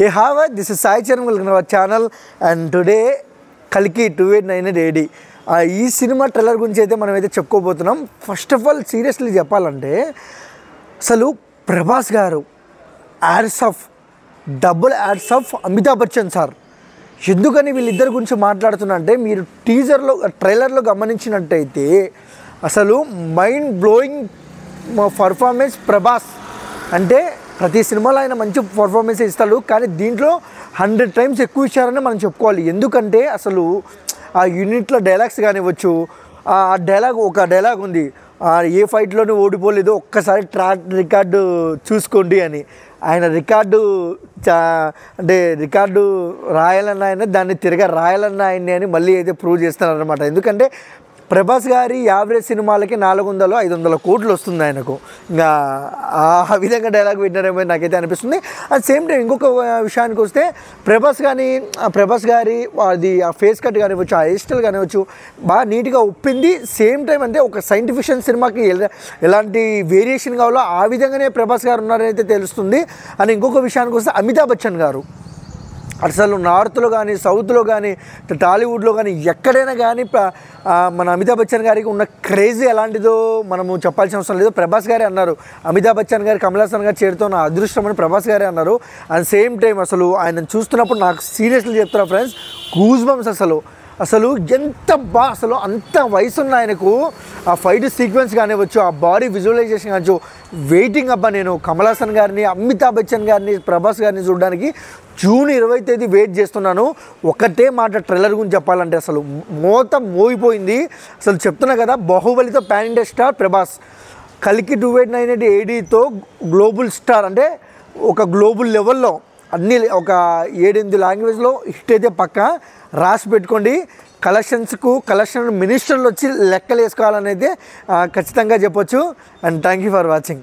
Hey, how are this is Sai Charan, welcome to our channel and today Kalki 2898 AD. ఈ cinema trailer గురించి అయితే మనం అయితే చెప్పుకోబోతున్నాం. First of all seriously చెప్పాలంటే అసలు ప్రభాస్ గారు ads of double ads of Amitabh Bachchan sir. ఎందుకని వీళ్ళిద్దరి గురించి మాట్లాడుతున్నా అంటే మీరు టీజర్లో ట్రైలర్లో గమనించినట్టయితే అసలు మైండ్ బ్లోయింగ్ పర్ఫార్మెన్స్ ప్రభాస్. అంటే ప్రతి సినిమాలో ఆయన మంచి పర్ఫార్మెన్స్ ఇస్తాడు, కానీ దీంట్లో 100 times ఎక్కువ ఇచ్చారని మనం చెప్పుకోవాలి. ఎందుకంటే అసలు ఆ యూనిట్లో డైలాగ్స్ కానివ్వచ్చు, ఆ డైలాగ్ ఒక డైలాగ్ ఉంది, ఏ ఫైట్లోనూ ఓడిపోలేదు, ఒక్కసారి ట్రాక్ రికార్డు చూసుకోండి అని. ఆయన రికార్డు అంటే రికార్డు రాయాలన్న ఆయన దాన్ని తిరగా రాయాలన్న ఆయన్ని అని మళ్ళీ అయితే ప్రూవ్ చేస్తారనమాట. ఎందుకంటే ప్రభాస్ గారి యావరేజ్ సినిమాలకి 400-500 కోట్లు వస్తుంది ఆయనకు. ఇంకా ఆ విధంగా డైలాగ్ విన్నారేమో నాకైతే అనిపిస్తుంది. అట్ సేమ్ టైం ఇంకొక విషయానికి వస్తే ప్రభాస్ గారి అది ఆ ఫేస్ కట్ కానివ్వచ్చు, ఆ హెయిర్ స్టైల్ కానివ్వచ్చు బాగా నీట్గా ఒప్పింది. సేమ్ టైం అంటే ఒక సైన్స్ ఫిక్షన్ సినిమాకి ఎలాంటి వేరియేషన్ కావాలో ఆ విధంగానే ప్రభాస్ గారు ఉన్నారని అయితే తెలుస్తుంది. అని ఇంకొక విషయానికి వస్తే అమితాబ్ బచ్చన్ గారు అసలు నార్త్లో కానీ సౌత్లో కానీ టాలీవుడ్లో కానీ ఎక్కడైనా కానీ మన అమితాబ్ బచ్చన్ గారికి ఉన్న క్రేజీ ఎలాంటిదో మనము చెప్పాల్సిన అవసరం లేదు. ప్రభాస్ గారే అన్నారు, అమితాబ్ బచ్చన్ గారు కమల్ హాసన్ గారు చేరుతో నా అదృష్టం అని ప్రభాస్ గారే అన్నారు. అండ్ సేమ్ టైం అసలు ఆయన చూస్తున్నప్పుడు నాకు సీరియస్లీ చెప్తున్నా ఫ్రెండ్స్, గూస్ బంప్స్. అసలు ఎంత బాగా, అసలు అంత వయసున్న ఆయనకు ఆ ఫైట్ సీక్వెన్స్ కానివ్వచ్చు, ఆ బాడీ విజువలైజేషన్ కావచ్చు, వెయిటింగ్ అబ్బా. నేను కమల్ హాసన్ గారిని, అమితాబ్ బచ్చన్ గారిని, ప్రభాస్ గారిని చూడడానికి జూన్ 20వ తేదీ వెయిట్ చేస్తున్నాను. ఒకటే మాట ట్రైలర్ గురించి చెప్పాలంటే అసలు మొత్తం మోగిపోయింది. అసలు చెప్తున్నా కదా, బాహుబలితో పాన్ ఇండియా స్టార్ ప్రభాస్, కల్కి 2898 ADతో గ్లోబల్ స్టార్. అంటే ఒక గ్లోబల్ లెవెల్లో అన్ని ఒక 7-8 లాంగ్వేజ్లో హిట్ అయితే పక్క రాసి పెట్టుకోండి. కలెక్షన్ మినిస్టర్లు వచ్చి లెక్కలు వేసుకోవాలని అయితే ఖచ్చితంగా చెప్పొచ్చు. And thank you for watching.